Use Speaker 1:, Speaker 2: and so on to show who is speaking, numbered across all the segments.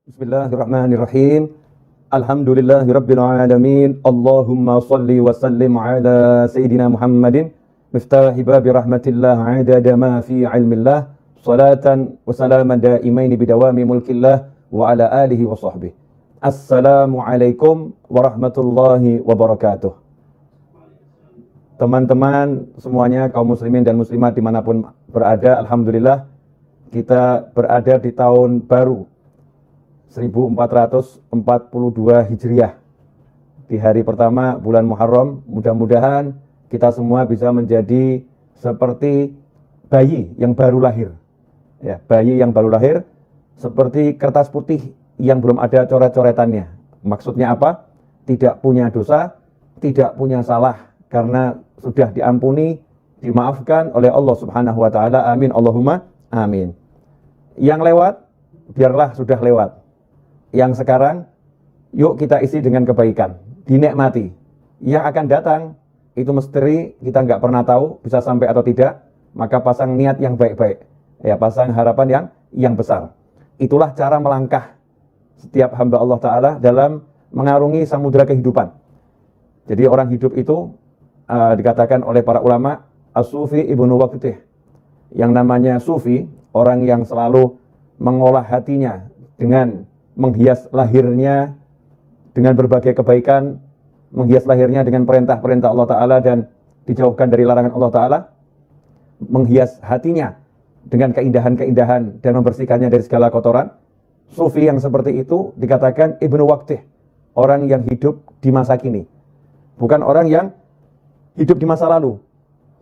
Speaker 1: Bismillahirrahmanirrahim. Alhamdulillahirabbil alamin. Allahumma shalli wa sallim ala sayyidina Muhammadin miftahi babi rahmatillah adada ma fi ilmillah salatan wa salaman daimaini bidawami mulkillah wa ala alihi wa sahbihi. Assalamualaikum warahmatullahi wabarakatuh. Teman-teman semuanya, kaum muslimin dan muslimat dimanapun berada, alhamdulillah kita berada di tahun baru 1442 Hijriah. Di hari pertama bulan Muharram, mudah-mudahan kita semua bisa menjadi seperti bayi yang baru lahir. Ya, bayi yang baru lahir seperti kertas putih yang belum ada coret-coretannya. Maksudnya apa? Tidak punya dosa, tidak punya salah karena sudah diampuni, dimaafkan oleh Allah Subhanahu wa taala. Amin Allahumma amin. Yang lewat biarlah sudah lewat. Yang sekarang, yuk kita isi dengan kebaikan, dinikmati. Yang akan datang, itu misteri, kita nggak pernah tahu, bisa sampai atau tidak, maka pasang niat yang baik-baik. Ya, pasang harapan yang besar. Itulah cara melangkah setiap hamba Allah Ta'ala dalam mengarungi samudera kehidupan. Jadi orang hidup itu, dikatakan oleh para ulama, as-sufi ibnu waqtih. Yang namanya sufi, orang yang selalu mengolah hatinya dengan menghias lahirnya dengan berbagai kebaikan, menghias lahirnya dengan perintah-perintah Allah Ta'ala dan dijauhkan dari larangan Allah Ta'ala, menghias hatinya dengan keindahan-keindahan dan membersihkannya dari segala kotoran. Sufi yang seperti itu dikatakan ibnu waqtih, orang yang hidup di masa kini, bukan orang yang hidup di masa lalu.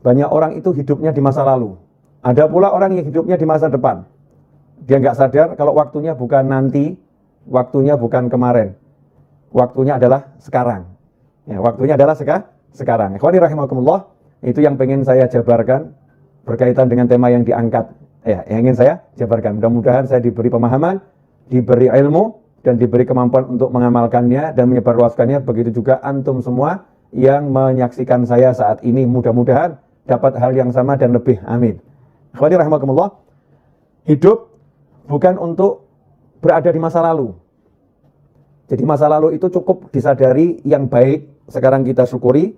Speaker 1: Banyak orang itu hidupnya di masa lalu. Ada pula orang yang hidupnya di masa depan. Dia nggak sadar kalau waktunya bukan nanti, waktunya bukan kemarin, waktunya adalah sekarang. Ya, waktunya adalah sekarang. Ikhwani rahimakumullah, itu yang pengen saya jabarkan berkaitan dengan tema yang diangkat. Ya, yang ingin saya jabarkan. Mudah-mudahan saya diberi pemahaman, diberi ilmu, dan diberi kemampuan untuk mengamalkannya dan menyebarluaskannya. Begitu juga antum semua yang menyaksikan saya saat ini, mudah-mudahan dapat hal yang sama dan lebih. Amin. Ikhwani rahimakumullah, hidup bukan untuk berada di masa lalu. Jadi masa lalu itu cukup disadari, yang baik sekarang kita syukuri,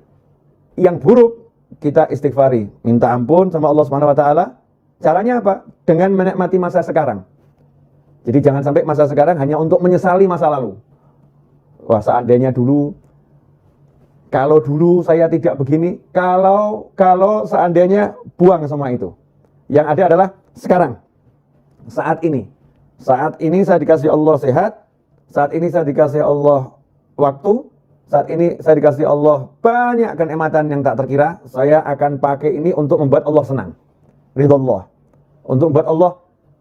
Speaker 1: yang buruk kita istighfari, minta ampun sama Allah Subhanahu wa taala. Caranya apa? Dengan menikmati masa sekarang. Jadi jangan sampai masa sekarang hanya untuk menyesali masa lalu. Wah, seandainya dulu, kalau dulu saya tidak begini, kalau seandainya, buang semua itu. Yang ada adalah sekarang, saat ini. Saat ini saya dikasih Allah sehat, saat ini saya dikasih Allah waktu, saat ini saya dikasih Allah banyak kenikmatan yang tak terkira. Saya akan pakai ini untuk membuat Allah senang, ridha Allah, untuk membuat Allah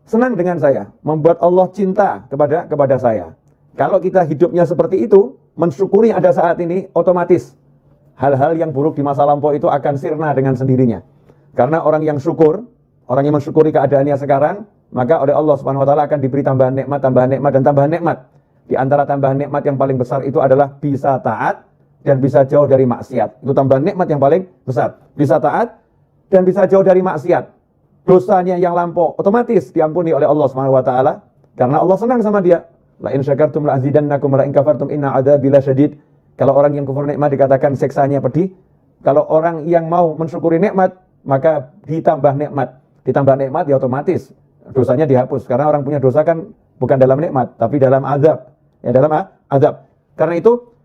Speaker 1: senang dengan saya, membuat Allah cinta kepada saya. Kalau kita hidupnya seperti itu, mensyukuri ada saat ini, otomatis hal-hal yang buruk di masa lampau itu akan sirna dengan sendirinya. Karena orang yang syukur, orang yang mensyukuri keadaannya sekarang, maka oleh Allah Subhanahu wa taala akan diberi tambahan nikmat dan tambahan nikmat. Di antara tambahan nikmat yang paling besar itu adalah bisa taat dan bisa jauh dari maksiat. Itu tambahan nikmat yang paling besar. Bisa taat dan bisa jauh dari maksiat. Dosanya yang lampau otomatis diampuni oleh Allah Subhanahu wa taala karena Allah senang sama dia. La in syakartum la azidannakum wa la in kafartum inna adzabi lasyadid. Kalau orang yang kufur nikmat dikatakan siksanya pedih. Kalau orang yang mau mensyukuri nikmat, maka ditambah nikmat. Ditambah nikmat ya otomatis dosanya dihapus, karena orang punya dosa kan bukan dalam nikmat, tapi dalam azab. Ya, dalam azab. Karena itu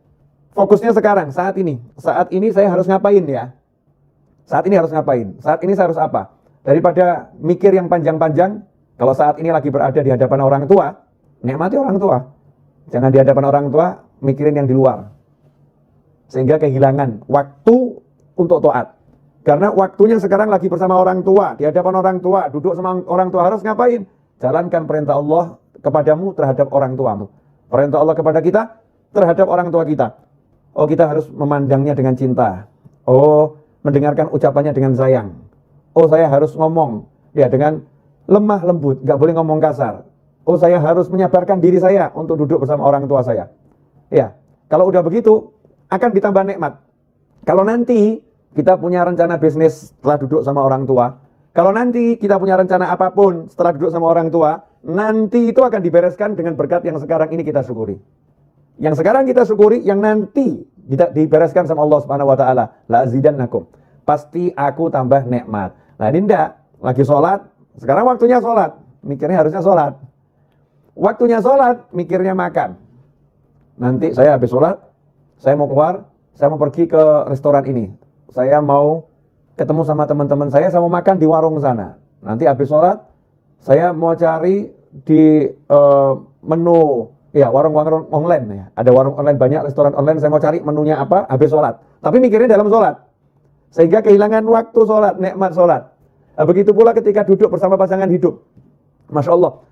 Speaker 1: fokusnya sekarang, saat ini. Saat ini saya harus ngapain ya? Saat ini harus ngapain? Saat ini saya harus apa? Daripada mikir yang panjang-panjang, kalau saat ini lagi berada di hadapan orang tua, nikmati orang tua. Jangan di hadapan orang tua mikirin yang di luar. Sehingga kehilangan waktu untuk taat. Karena waktunya sekarang lagi bersama orang tua, di hadapan orang tua, duduk sama orang tua, harus ngapain? Jalankan perintah Allah kepadamu terhadap orang tuamu. Perintah Allah kepada kita terhadap orang tua kita. Oh, kita harus memandangnya dengan cinta. Oh, mendengarkan ucapannya dengan sayang. Oh, saya harus ngomong ya dengan lemah lembut, nggak boleh ngomong kasar. Oh, saya harus menyabarkan diri saya untuk duduk bersama orang tua saya. Ya, kalau udah begitu akan ditambah nikmat. Kalau nanti kita punya rencana bisnis setelah duduk sama orang tua, kalau nanti kita punya rencana apapun setelah duduk sama orang tua, nanti itu akan dibereskan dengan berkat yang sekarang ini kita syukuri. Yang sekarang kita syukuri, yang nanti dibereskan sama Allah Subhanahu wa taala. La azidannakum. Pasti aku tambah nikmat. Nah, ini enggak, lagi sholat, sekarang waktunya sholat, mikirnya harusnya sholat. Waktunya sholat, mikirnya makan. Nanti saya habis sholat, saya mau keluar, saya mau pergi ke restoran ini. Saya mau ketemu sama teman-teman saya mau makan di warung sana. Nanti habis sholat, saya mau cari di menu, ya warung-warung online ya. Ada warung online banyak, restoran online, saya mau cari menunya apa, habis sholat. Tapi mikirnya dalam sholat. Sehingga kehilangan waktu sholat, nikmat sholat. Nah, begitu pula ketika duduk bersama pasangan hidup. Masya Allah.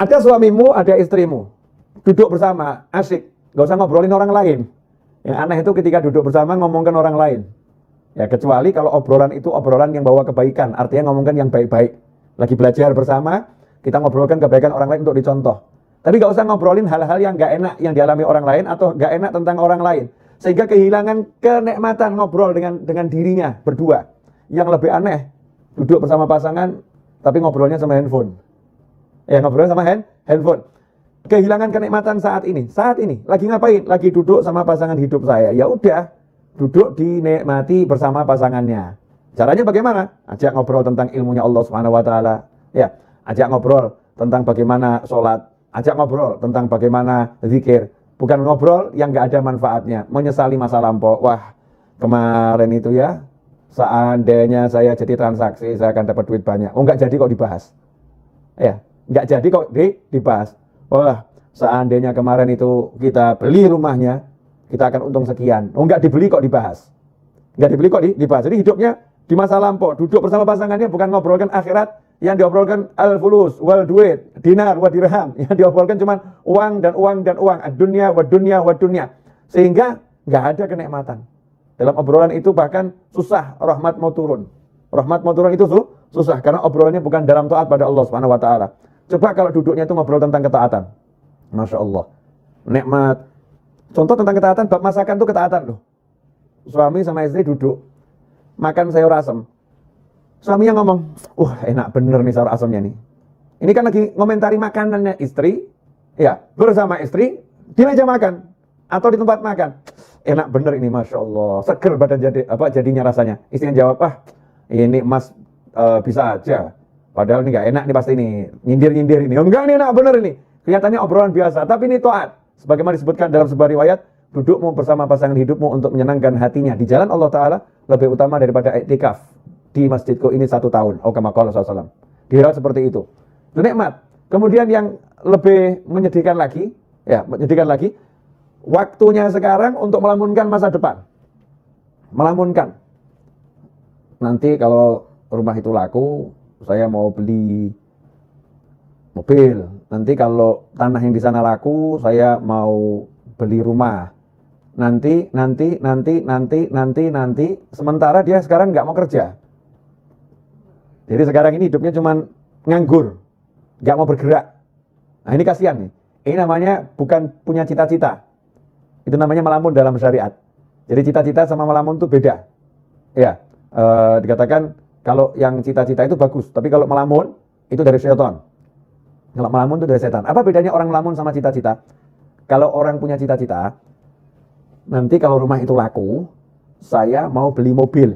Speaker 1: Ada suamimu, ada istrimu. Duduk bersama, asyik. Gak usah ngobrolin orang lain. Yang aneh itu ketika duduk bersama ngomongkan orang lain. Ya, kecuali kalau obrolan itu obrolan yang bawa kebaikan, artinya ngomongkan yang baik-baik. Lagi belajar bersama, kita ngobrolkan kebaikan orang lain untuk dicontoh. Tapi gak usah ngobrolin hal-hal yang gak enak yang dialami orang lain atau gak enak tentang orang lain. Sehingga kehilangan kenikmatan ngobrol dengan dirinya berdua. Yang lebih aneh, duduk bersama pasangan, tapi ngobrolnya sama handphone. Ya, ngobrolnya sama handphone. Kehilangan kenikmatan saat ini. Saat ini, lagi ngapain? Lagi duduk sama pasangan hidup saya. Ya udah. Duduk dinikmati bersama pasangannya. Caranya bagaimana? Ajak ngobrol tentang ilmunya Allah Subhanahu wa taala. Ya, ajak ngobrol tentang bagaimana sholat, ajak ngobrol tentang bagaimana zikir. Bukan ngobrol yang enggak ada manfaatnya, menyesali masa lampau. Wah, kemarin itu ya, seandainya saya jadi transaksi, saya akan dapat duit banyak. Oh, enggak jadi kok dibahas. Ya, enggak jadi kok dibahas. Wah, seandainya kemarin itu kita beli rumahnya, kita akan untung sekian. Oh, enggak dibeli kok dibahas. Enggak dibeli kok dibahas. Jadi hidupnya di masa lampau, duduk bersama pasangannya bukan ngobrolkan akhirat, yang diobrolkan al-fulus wal duit, dinar wa dirham. Yang diobrolkan cuma uang dan uang dan uang, ad-dunya wa dunya wa dunya. Sehingga enggak ada kenikmatan. Dalam obrolan itu bahkan susah rahmat mau turun. Rahmat mau turun itu susah karena obrolannya bukan dalam taat pada Allah Subhanahu wa taala. Coba kalau duduknya itu ngobrol tentang ketaatan. Masya Allah. Nikmat. Contoh tentang ketaatan, bab masakan itu ketaatan loh. Suami sama istri duduk, makan sayur asem. Suaminya ngomong, enak bener nih sayur asemnya nih. Ini kan lagi ngomentari makanannya istri, ya, bersama istri, di meja makan, atau di tempat makan. Enak bener ini, Masya Allah. Seger badan jadinya rasanya. Istrinya jawab, ini mas bisa aja. Padahal ini gak enak nih pasti ini. Nyindir-nyindir ini. Enggak, ini enak bener ini. Kelihatannya obrolan biasa, tapi ini taat. Sebagaimana disebutkan dalam sebuah riwayat, dudukmu bersama pasangan hidupmu untuk menyenangkan hatinya di jalan Allah Ta'ala lebih utama daripada iktikaf di masjidku ini 1 tahun. Kama qala sallallahu. Dirawat seperti itu. Itu nikmat. Kemudian yang lebih menyedihkan lagi, waktunya sekarang untuk melamunkan masa depan. Melamunkan. Nanti kalau rumah itu laku, saya mau beli mobil. Nanti kalau tanah yang di sana laku, saya mau beli rumah. Nanti. Sementara dia sekarang nggak mau kerja. Jadi sekarang ini hidupnya cuma nganggur, nggak mau bergerak. Nah, ini kasihan nih. Ini namanya bukan punya cita-cita. Itu namanya melamun dalam syariat. Jadi cita-cita sama melamun itu beda. Ya, dikatakan kalau yang cita-cita itu bagus, tapi kalau melamun itu dari syaitan. Kalau melamun itu dari setan. Apa bedanya orang melamun sama cita-cita? Kalau orang punya cita-cita, nanti kalau rumah itu laku, saya mau beli mobil.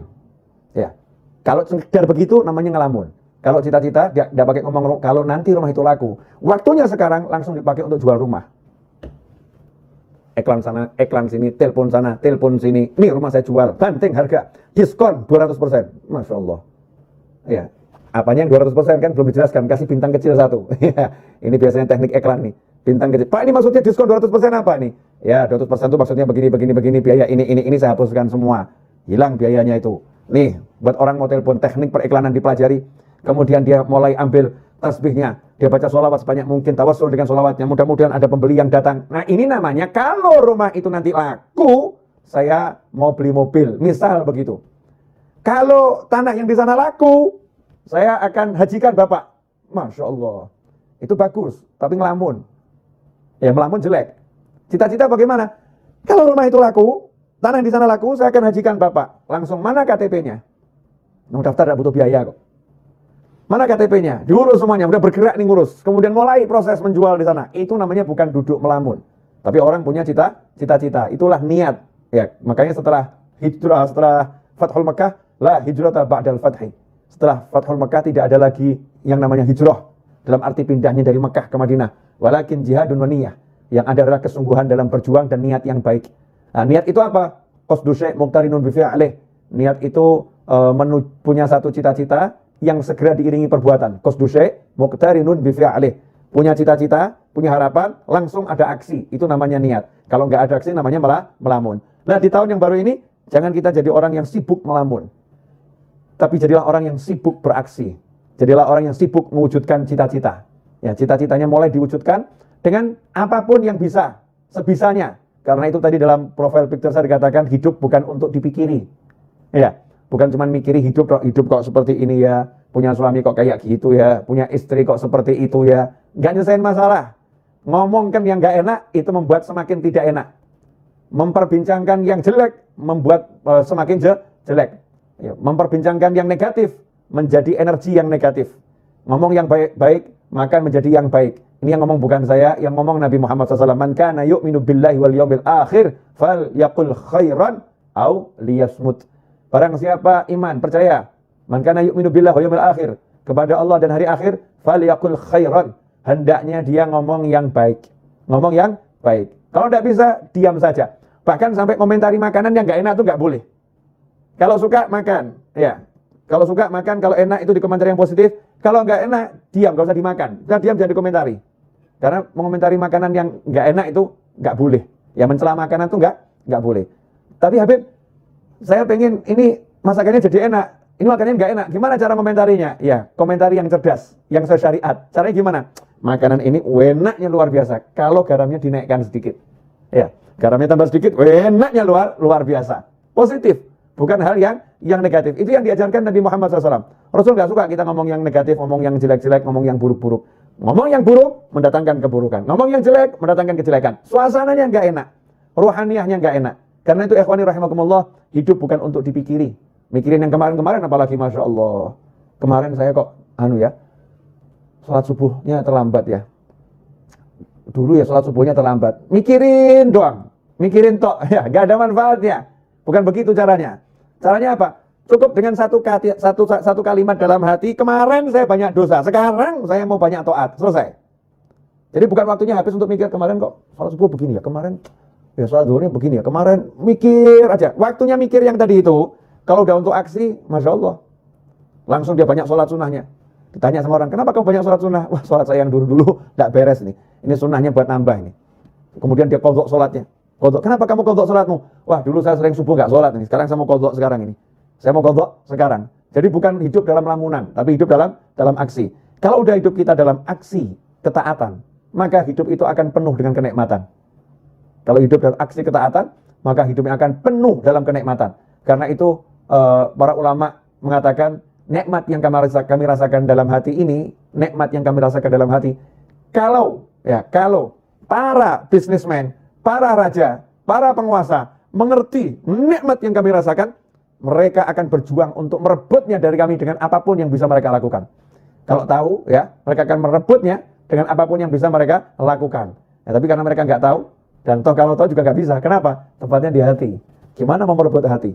Speaker 1: Ya. Kalau sekedar begitu namanya ngelamun. Kalau cita-cita dia enggak pakai ngomong kalau nanti rumah itu laku. Waktunya sekarang langsung dipakai untuk jual rumah. Iklan sana, iklan sini, telepon sana, telepon sini. Ini rumah saya jual, banting harga, diskon 200%. Masya Allah. Ya. Apanya yang 200% kan belum dijelaskan, kasih bintang kecil 1. Ini biasanya teknik iklan nih. Bintang kecil. Pak, ini maksudnya diskon 200% apa nih? Ya, 200% itu maksudnya begini, biaya ini saya hapuskan semua. Hilang biayanya itu. Nih, buat orang mau telepon, teknik periklanan dipelajari. Kemudian dia mulai ambil tasbihnya. Dia baca sholawat sebanyak mungkin, tawassul dengan sholawatnya. Mudah-mudahan ada pembeli yang datang. Nah, ini namanya kalau rumah itu nanti laku, saya mau beli mobil. Misal begitu. Kalau tanah yang di sana laku, saya akan hajikan Bapak. Masya Allah. Itu bagus, tapi ngelamun. Ya, melamun jelek. Cita-cita bagaimana? Kalau rumah itu laku, tanah di sana laku, saya akan hajikan Bapak. Langsung mana KTP-nya? Mau daftar tidak butuh biaya kok. Mana KTP-nya? Diurus semuanya, udah bergerak nih ngurus. Kemudian mulai proses menjual di sana. Itu namanya bukan duduk melamun. Tapi orang punya cita-cita. Itulah niat. Ya, makanya setelah hijrah, setelah Fathul Makkah, la hijrata ba'dal fathi. Setelah Fathul Makkah tidak ada lagi yang namanya hijrah. Dalam arti pindahnya dari Makkah ke Madinah. Walakin jihadun wa niyah. Yang ada adalah kesungguhan dalam berjuang dan niat yang baik. Nah, niat itu apa? Qasdu syai' muqtarinun bi fi'lih. Niat itu punya satu cita-cita yang segera diiringi perbuatan. Qasdu syai' muqtarinun bi fi'lih. Punya cita-cita, punya harapan, langsung ada aksi. Itu namanya niat. Kalau nggak ada aksi namanya malah melamun. Nah, di tahun yang baru ini jangan kita jadi orang yang sibuk melamun. Tapi jadilah orang yang sibuk beraksi. Jadilah orang yang sibuk mewujudkan cita-cita. Ya, cita-citanya mulai diwujudkan dengan apapun yang bisa, sebisanya. Karena itu tadi dalam profile picture saya dikatakan hidup bukan untuk dipikiri. Ya, bukan cuma mikiri hidup kok seperti ini ya, punya suami kok kayak gitu ya, punya istri kok seperti itu ya. Nggak nyelesain masalah. Ngomongkan yang nggak enak itu membuat semakin tidak enak. Memperbincangkan yang jelek membuat semakin jelek. Ya, memperbincangkan yang negatif menjadi energi yang negatif. Ngomong yang baik-baik maka menjadi yang baik. Ini yang ngomong bukan saya, yang ngomong Nabi Muhammad SAW. Man kana yu'minu billahi wal yawmil akhir fal yaqul khairan au liyasmut. Barang siapa iman, percaya, man kana yu'minu billahi wal yawmil akhir, kepada Allah dan hari akhir, fal yaqul khairan, hendaknya dia ngomong yang baik. Ngomong yang baik. Kalau tidak bisa, diam saja. Bahkan sampai komentari makanan yang enggak enak itu enggak boleh. Kalau suka makan, ya. Kalau suka makan, kalau enak itu dikomentari yang positif. Kalau enggak enak, diam, enggak usah dimakan. Nah, diam jangan dikomentari. Karena mengomentari makanan yang enggak enak itu enggak boleh. Ya, mencela makanan itu enggak boleh. Tapi Habib, saya pengen ini masakannya jadi enak. Ini makanannya enggak enak. Gimana cara komentarinya? Ya, komentari yang cerdas, yang sesuai syariat. Caranya gimana? Makanan ini enaknya luar biasa. Kalau garamnya dinaikkan sedikit. Ya, garamnya tambah sedikit, enaknya luar biasa. Positif. Bukan hal yang negatif. Itu yang diajarkan Nabi Muhammad SAW. Rasul nggak suka kita ngomong yang negatif, ngomong yang jelek-jelek, ngomong yang buruk-buruk. Ngomong yang buruk mendatangkan keburukan. Ngomong yang jelek mendatangkan kejelekan. Suasananya nggak enak. Ruhaniyahnya nggak enak. Karena itu ikhwani rahimakumullah, hidup bukan untuk dipikiri. Mikirin yang kemarin-kemarin apalagi Masya Allah. Kemarin saya kok, sholat subuhnya terlambat ya. Dulu ya sholat subuhnya terlambat. Mikirin doang. Mikirin tok. Ya, nggak ada manfaatnya. Bukan begitu caranya. Caranya apa? Cukup dengan satu kalimat dalam hati, kemarin saya banyak dosa, sekarang saya mau banyak taat. Selesai. Jadi bukan waktunya habis untuk mikir, kemarin kok sholat subuh begini ya, kemarin ya sholat zuhurnya begini ya, kemarin mikir aja. Waktunya mikir yang tadi itu, kalau udah untuk aksi, Masya Allah. Langsung dia banyak sholat sunnahnya. Ditanya sama orang, kenapa kamu banyak sholat sunnah? Wah, sholat saya yang dulu-dulu tidak beres nih. Ini sunnahnya buat nambah ini. Kemudian dia qadha sholatnya. Qadha, kenapa kamu qadha sholatmu? Wah, dulu saya sering subuh nggak sholat ini, sekarang saya mau qadha sekarang ini. Saya mau qadha sekarang. Jadi bukan hidup dalam lamunan, tapi hidup dalam aksi. Kalau udah hidup kita dalam aksi ketaatan, maka hidup itu akan penuh dengan kenikmatan. Kalau hidup dalam aksi ketaatan, maka hidupnya akan penuh dalam kenikmatan. Karena itu para ulama mengatakan nikmat yang kami rasakan dalam hati ini, nikmat yang kami rasakan dalam hati. Kalau para bisnismen, para raja, para penguasa mengerti nikmat yang kami rasakan, mereka akan berjuang untuk merebutnya dari kami dengan apapun yang bisa mereka lakukan. Kalau tahu, ya, mereka akan merebutnya dengan apapun yang bisa mereka lakukan. Ya, tapi karena mereka nggak tahu, dan toh kalau tahu juga nggak bisa. Kenapa? Tempatnya di hati. Gimana mau merebut hati?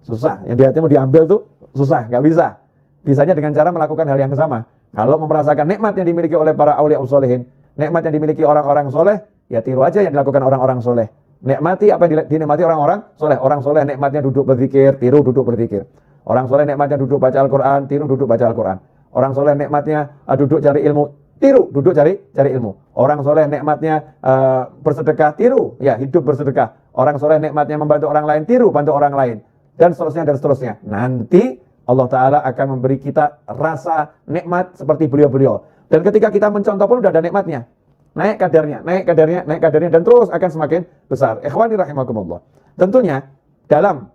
Speaker 1: Susah. Yang di hati mau diambil tuh susah, nggak bisa. Bisanya dengan cara melakukan hal yang sama. Kalau merasakan nikmat yang dimiliki oleh para aulia usholihin, nikmat yang dimiliki orang-orang soleh, ya tiru aja yang dilakukan orang-orang soleh. Nikmati apa yang dinikmati orang-orang soleh. Orang soleh nikmatnya duduk berzikir, tiru duduk berzikir. Orang soleh nikmatnya duduk baca Al-Quran, tiru duduk baca Al-Quran. Orang soleh nikmatnya duduk cari ilmu, tiru duduk cari ilmu. Orang soleh nikmatnya bersedekah, tiru ya hidup bersedekah. Orang soleh nikmatnya membantu orang lain, tiru bantu orang lain. Dan seterusnya dan seterusnya. Nanti Allah Ta'ala akan memberi kita rasa nikmat seperti beliau-beliau. Dan ketika kita mencontoh pun udah ada nikmatnya. Naik kadarnya, dan terus akan semakin besar. Ikhwani rahimakumullah. Tentunya dalam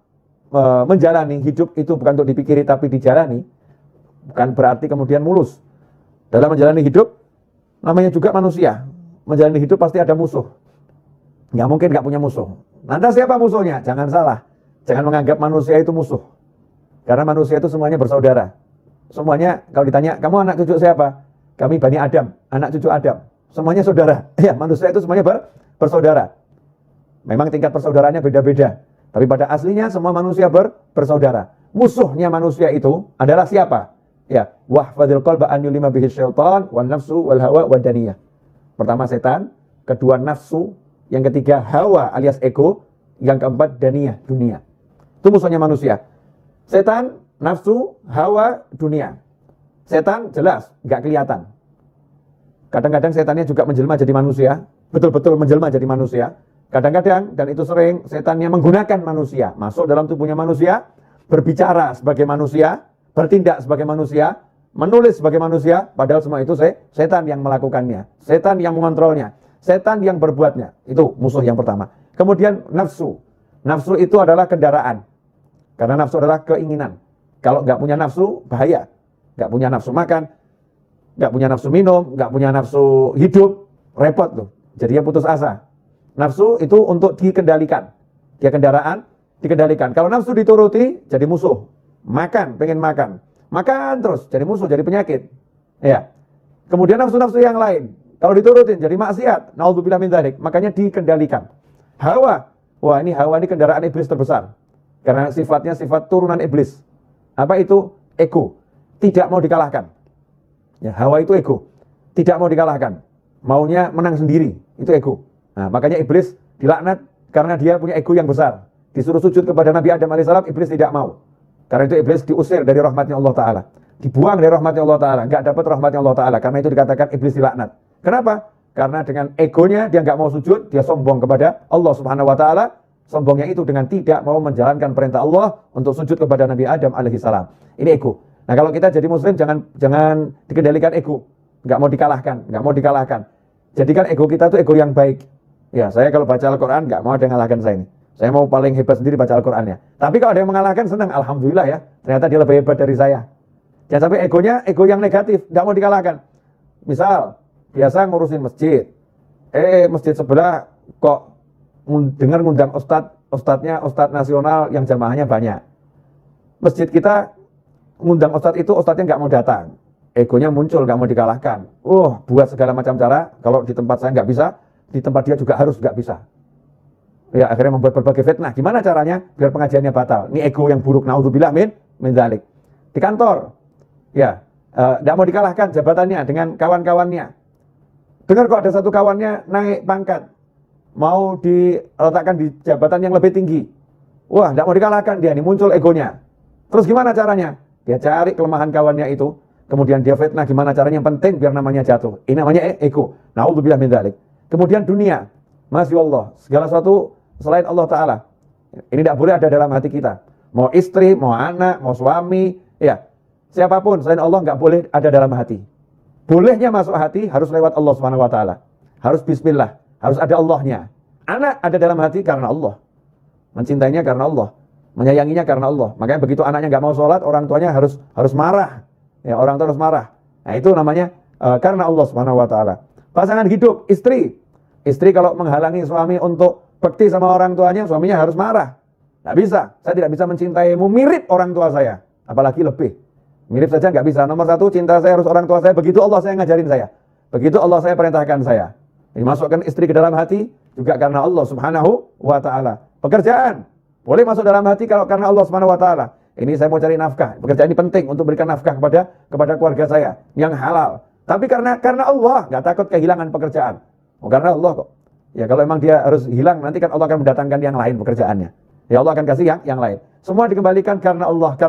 Speaker 1: menjalani hidup itu bukan untuk dipikiri tapi dijalani, bukan berarti kemudian mulus. Dalam menjalani hidup, namanya juga manusia. Menjalani hidup pasti ada musuh. Nggak mungkin nggak punya musuh. Lantas siapa musuhnya? Jangan salah. Jangan menganggap manusia itu musuh. Karena manusia itu semuanya bersaudara. semuanya kalau ditanya, kamu anak cucu siapa? Kami Bani Adam, anak cucu Adam. Semuanya saudara. Ya, manusia itu semuanya bersaudara. Memang tingkat persaudaraannya beda-beda. Tapi pada aslinya semua manusia bersaudara. Musuhnya manusia itu adalah siapa? Ya, wahfadzil qalba an yulima bihi syaitan wan nafsu wal hawa wad daniyah. Pertama setan, kedua nafsu, yang ketiga hawa alias ego, yang keempat daniyah, dunia. Itu musuhnya manusia. Setan, nafsu, hawa, dunia. Setan jelas nggak kelihatan. Kadang-kadang setannya juga menjelma jadi manusia, betul-betul menjelma jadi manusia. Kadang-kadang, dan itu sering, setannya menggunakan manusia, masuk dalam tubuhnya manusia, berbicara sebagai manusia, bertindak sebagai manusia, menulis sebagai manusia, padahal semua itu setan yang melakukannya, setan yang mengontrolnya, setan yang berbuatnya. Itu musuh yang pertama. Kemudian nafsu. Nafsu itu adalah kendaraan. Karena nafsu adalah keinginan. Kalau nggak punya nafsu, bahaya. Nggak punya nafsu makan, nggak punya nafsu minum, nggak punya nafsu hidup, repot tuh. Jadinya putus asa. Nafsu itu untuk dikendalikan. Dia kendaraan, dikendalikan. Kalau nafsu dituruti, jadi musuh. Makan, pengen makan. Makan terus, jadi musuh, jadi penyakit. Ya. Kemudian nafsu-nafsu yang lain. Kalau diturutin, jadi maksiat. Naudzubillah min dzalik. Makanya dikendalikan. Hawa. Wah, ini hawa ini kendaraan iblis terbesar. Karena sifatnya sifat turunan iblis. Apa itu? Ego. Tidak mau dikalahkan. Ya, hawa itu ego. Tidak mau dikalahkan. Maunya menang sendiri. Itu ego. Nah, makanya iblis dilaknat karena dia punya ego yang besar. Disuruh sujud kepada Nabi Adam AS, iblis tidak mau. Karena itu iblis diusir dari rahmatnya Allah Ta'ala. Dibuang dari rahmatnya Allah Ta'ala. Nggak dapat rahmatnya Allah Ta'ala. Karena itu dikatakan iblis dilaknat. Kenapa? Karena dengan egonya dia nggak mau sujud, dia sombong kepada Allah Subhanahu Wa Ta'ala. Sombongnya itu dengan tidak mau menjalankan perintah Allah untuk sujud kepada Nabi Adam AS. Ini ego. Nah, kalau kita jadi muslim jangan dikendalikan ego. Nggak mau dikalahkan. Jadikan ego kita itu ego yang baik. Ya, saya kalau baca Al-Quran nggak mau ada yang mengalahkan saya ini. Saya mau paling hebat sendiri baca Al-Qurannya. Tapi kalau ada yang mengalahkan, senang. Alhamdulillah ya. Ternyata dia lebih hebat dari saya. Jangan sampai egonya ego yang negatif. Nggak mau dikalahkan. Misal, biasa ngurusin masjid. Masjid sebelah kok dengar ngundang ustadznya ustadz nasional yang jamaahnya banyak. Masjid kita ngundang ustadz itu, ustadznya nggak mau datang. Egonya muncul, nggak mau dikalahkan. Buat segala macam cara. Kalau di tempat saya nggak bisa, di tempat dia juga harus nggak bisa. Ya, akhirnya membuat berbagai fitnah. Gimana caranya biar pengajiannya batal? Ini ego yang buruk. Naudzubillah min dzalik. Di kantor, ya, nggak mau dikalahkan jabatannya dengan kawan-kawannya. Dengar kok ada satu kawannya naik pangkat, mau diletakkan di jabatan yang lebih tinggi. Wah, nggak mau dikalahkan dia. Ini muncul egonya. Terus gimana caranya? Dia cari kelemahan kawannya itu, kemudian dia fitnah. Gimana caranya? Yang penting biar namanya jatuh. Ini namanya ego. Naudzubillah min dzalik. Kemudian dunia, Masya Allah, segala sesuatu selain Allah Ta'ala, ini tidak boleh ada dalam hati kita. Mau istri, mau anak, mau suami, ya, siapapun selain Allah nggak boleh ada dalam hati. Bolehnya masuk hati harus lewat Allah Subhanahu Wa Ta'ala. Harus bismillah, harus ada Allahnya. Anak ada dalam hati karena Allah, mencintainya karena Allah, menyayanginya karena Allah. Makanya begitu anaknya nggak mau sholat, orang tuanya harus marah. Ya, orang tua harus marah. Nah, itu namanya karena Allah Subhanahu Wa Ta'ala. Pasangan hidup, istri kalau menghalangi suami untuk bakti sama orang tuanya, suaminya harus marah. Nggak bisa, saya tidak bisa mencintaimu mirip orang tua saya, apalagi lebih. Mirip saja nggak bisa. Nomor satu, cinta saya harus orang tua saya, begitu Allah saya ngajarin saya, begitu Allah saya perintahkan saya. Dimasukkan istri ke dalam hati juga karena Allah Subhanahu Wa Ta'ala. Pekerjaan boleh masuk dalam hati kalau karena Allah Subhanahu Wa Ta'ala. Ini saya mau cari nafkah, pekerjaan ini penting untuk berikan nafkah kepada keluarga saya yang halal. Tapi karena Allah, nggak takut kehilangan pekerjaan. Karena Allah kok. Ya kalau emang dia harus hilang, nanti kan Allah akan mendatangkan yang lain pekerjaannya. Ya Allah akan kasih yang lain. Semua dikembalikan karena Allah.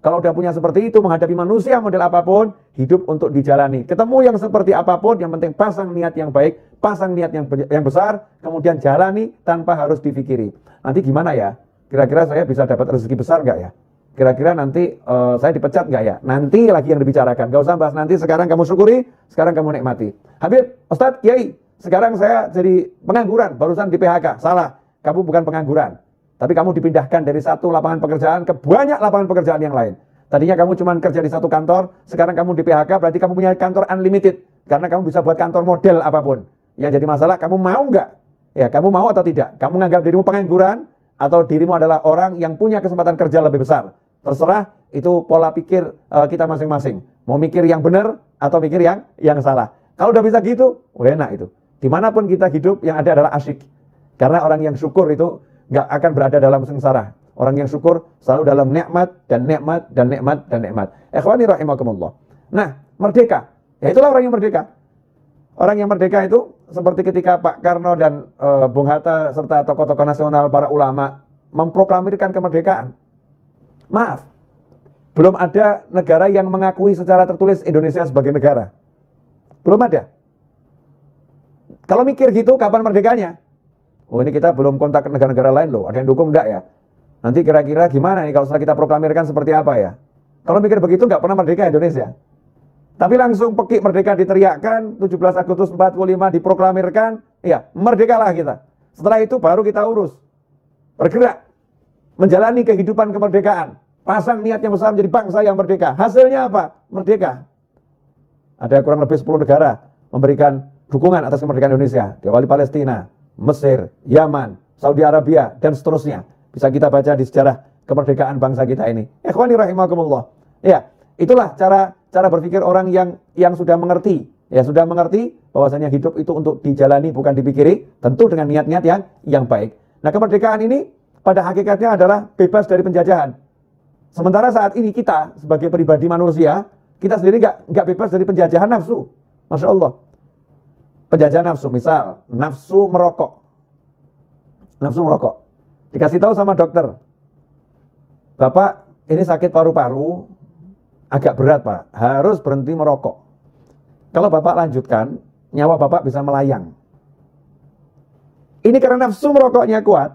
Speaker 1: Kalau udah punya seperti itu, menghadapi manusia model apapun, hidup untuk dijalani. Ketemu yang seperti apapun, yang penting pasang niat yang baik, pasang niat yang besar, kemudian jalani tanpa harus difikiri. Nanti gimana ya? Kira-kira saya bisa dapat rezeki besar nggak ya? Kira-kira nanti saya dipecat nggak ya? Nanti lagi yang dibicarakan. Gak usah bahas nanti, sekarang kamu syukuri, sekarang kamu nikmati. Habib, Ustadz, Kiai, sekarang saya jadi pengangguran, barusan di PHK. Salah, kamu bukan pengangguran. Tapi kamu dipindahkan dari satu lapangan pekerjaan ke banyak lapangan pekerjaan yang lain. Tadinya kamu cuma kerja di satu kantor, sekarang kamu di PHK, berarti kamu punya kantor unlimited. Karena kamu bisa buat kantor model apapun. Yang jadi masalah, kamu mau nggak? Ya, kamu mau atau tidak? Kamu menganggap dirimu pengangguran, atau dirimu adalah orang yang punya kesempatan kerja lebih besar? Terserah, itu pola pikir kita masing-masing. Mau mikir yang benar atau mikir yang salah. Kalau udah bisa gitu, enak itu. Dimanapun kita hidup, yang ada adalah asyik. Karena orang yang syukur itu nggak akan berada dalam sengsara. Orang yang syukur selalu dalam nikmat dan nikmat dan nikmat dan nikmat. Ikhwani rahimakumullah. Nah, merdeka. Ya itulah orang yang merdeka. Orang yang merdeka itu seperti ketika Pak Karno dan Bung Hatta serta tokoh-tokoh nasional, para ulama memproklamirkan kemerdekaan. Maaf, belum ada negara yang mengakui secara tertulis Indonesia sebagai negara. Belum ada. Kalau mikir gitu, kapan merdekanya? Oh, ini kita belum kontak ke negara-negara lain loh. Ada yang dukung enggak ya? Nanti kira-kira gimana nih kalau setelah kita proklamirkan seperti apa ya? Kalau mikir begitu nggak pernah merdeka Indonesia. Tapi langsung pekik merdeka diteriakkan, 17 Agustus 45 diproklamirkan, ya merdekalah kita. Setelah itu baru kita urus. Bergerak. Menjalani kehidupan kemerdekaan. Pasang niatnya besar menjadi bangsa yang merdeka. Hasilnya apa? Merdeka. Ada kurang lebih 10 negara memberikan dukungan atas kemerdekaan Indonesia. Diawali Palestina, Mesir, Yaman, Saudi Arabia, dan seterusnya. Bisa kita baca di sejarah kemerdekaan bangsa kita ini. Ikhwani rahimakumullah. Ya, itulah cara berpikir orang yang sudah mengerti. Ya, sudah mengerti bahwasanya hidup itu untuk dijalani bukan dipikiri, tentu dengan niat-niat yang baik. Nah, kemerdekaan ini pada hakikatnya adalah bebas dari penjajahan. Sementara saat ini kita sebagai pribadi manusia, kita sendiri nggak bebas dari penjajahan nafsu. Masya Allah. Penjajahan nafsu, misal nafsu merokok. Nafsu merokok. Dikasih tahu sama dokter, Bapak ini sakit paru-paru, agak berat Pak, harus berhenti merokok. Kalau Bapak lanjutkan, nyawa Bapak bisa melayang. Ini karena nafsu merokoknya kuat,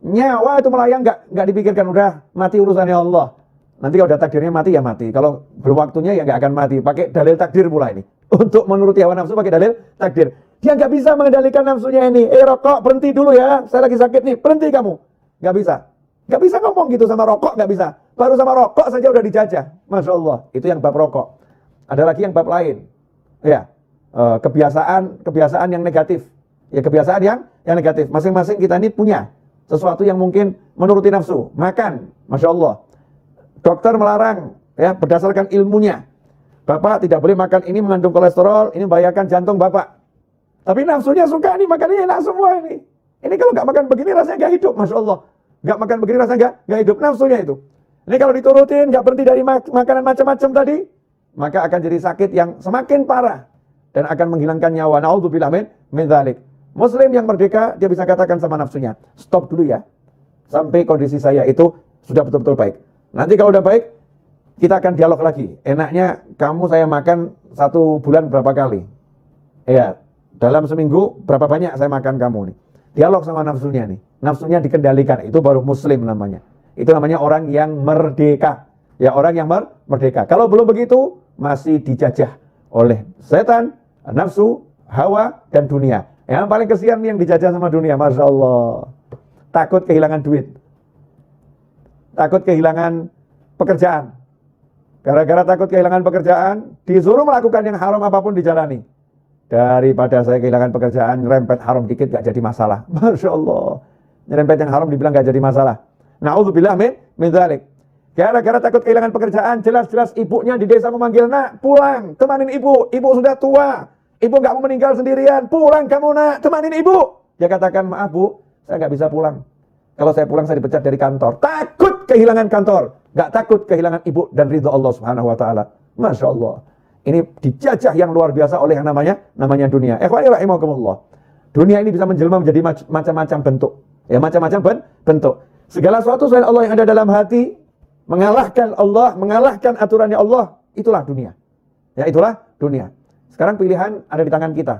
Speaker 1: nyawa itu melayang nggak dipikirkan, udah mati urusannya Allah. Nanti kalau udah takdirnya mati ya mati. Kalau belum waktunya ya nggak akan mati. Pakai dalil takdir pula ini. Untuk menuruti hawa nafsu pakai dalil takdir. Dia nggak bisa mengendalikan nafsunya ini. Rokok berhenti dulu ya. Saya lagi sakit nih. Berhenti kamu. Nggak bisa. Nggak bisa ngomong gitu sama rokok, nggak bisa. Baru sama rokok saja udah dijajah. Masya Allah. Itu yang bab rokok. Ada lagi yang bab lain. Ya, kebiasaan yang negatif. Ya, kebiasaan yang negatif. Masing-masing kita ini punya sesuatu yang mungkin menuruti nafsu. Makan. Masya Allah. Dokter melarang, ya berdasarkan ilmunya. Bapak tidak boleh makan ini mengandung kolesterol, ini membahayakan jantung Bapak. Tapi nafsunya suka nih, makannya enak semua ini. Ini kalau nggak makan begini rasanya nggak hidup, Masya Allah. Nggak makan begini rasanya nggak hidup, nafsunya itu. Ini kalau diturutin, nggak berhenti dari makanan macam-macam tadi, maka akan jadi sakit yang semakin parah dan akan menghilangkan nyawa. Na'udzubillah min dzalik. Muslim yang merdeka, dia bisa katakan sama nafsunya, stop dulu ya, sampai kondisi saya itu sudah betul-betul baik. Nanti kalau udah baik, kita akan dialog lagi. Enaknya kamu saya makan 1 bulan berapa kali? Ya, dalam seminggu berapa banyak saya makan kamu nih? Dialog sama nafsunya nih. Nafsunya dikendalikan, itu baru muslim namanya. Itu namanya orang yang merdeka. Ya, orang yang merdeka. Kalau belum begitu, masih dijajah oleh setan, nafsu, hawa, dan dunia. Yang paling kesian nih yang dijajah sama dunia, Masya Allah. Takut kehilangan duit. Takut kehilangan pekerjaan. Gara-gara takut kehilangan pekerjaan, disuruh melakukan yang haram apapun dijalani. Daripada saya kehilangan pekerjaan, nyerempet haram dikit gak jadi masalah. Masya Allah. Nyerempet yang haram dibilang gak jadi masalah. Na'udzubillah min dzalik. Gara-gara takut kehilangan pekerjaan, jelas-jelas ibunya di desa memanggil, nak pulang, temanin ibu. Ibu sudah tua, ibu gak mau meninggal sendirian. Pulang kamu nak, temanin ibu. Dia katakan, maaf bu, saya gak bisa pulang. Kalau saya pulang saya dipecat dari kantor. Takut kehilangan kantor, gak takut kehilangan ibu dan ridho Allah Subhanahu wa taala. Masya Allah. Ini dijajah yang luar biasa oleh yang namanya dunia. Ikhwani rahimakumullah. Dunia ini bisa menjelma menjadi macam-macam bentuk. Ya, macam-macam bentuk. Segala sesuatu selain Allah yang ada dalam hati mengalahkan Allah, mengalahkan aturannya Allah, itulah dunia. Ya, itulah dunia. Sekarang pilihan ada di tangan kita.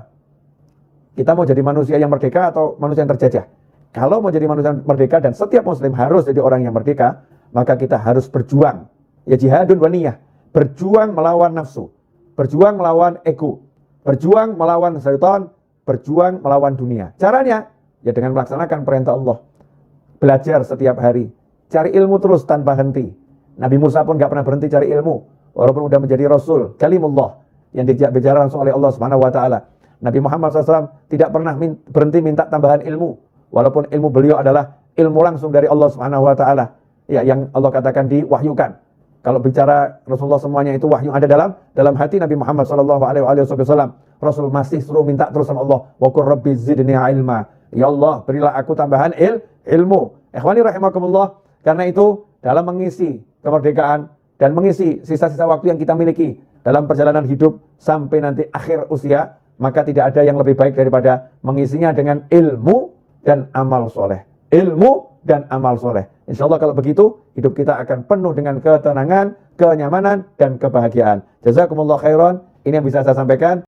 Speaker 1: Kita mau jadi manusia yang merdeka atau manusia yang terjajah? Kalau mau jadi manusia merdeka dan setiap muslim harus jadi orang yang merdeka, maka kita harus berjuang. Ya, jihadun wa niyah. Berjuang melawan nafsu. Berjuang melawan ego. Berjuang melawan syaitan. Berjuang melawan dunia. Caranya, ya dengan melaksanakan perintah Allah. Belajar setiap hari. Cari ilmu terus tanpa henti. Nabi Musa pun gak pernah berhenti cari ilmu. Walaupun udah menjadi Rasul. Kalimullah. Yang dibicara langsung oleh Allah Subhanahu wa ta'ala. Nabi Muhammad SAW tidak pernah berhenti minta tambahan ilmu. Walaupun ilmu beliau adalah ilmu langsung dari Allah Subhanahu wa taala. Ya, yang Allah katakan diwahyukan. Kalau bicara Rasulullah semuanya itu wahyu ada dalam hati Nabi Muhammad sallallahu alaihi wasallam. Rasul masih suruh minta terus sama Allah, wa qur rabbi zidni ilma. Ya Allah, berilah aku tambahan ilmu. Ikhwani rahimakumullah, karena itu dalam mengisi kemerdekaan dan mengisi sisa-sisa waktu yang kita miliki dalam perjalanan hidup sampai nanti akhir usia, maka tidak ada yang lebih baik daripada mengisinya dengan ilmu dan amal soleh. Ilmu dan amal soleh. Insya Allah kalau begitu, hidup kita akan penuh dengan ketenangan, kenyamanan, dan kebahagiaan. Jazakumullah khairan. Ini yang bisa saya sampaikan.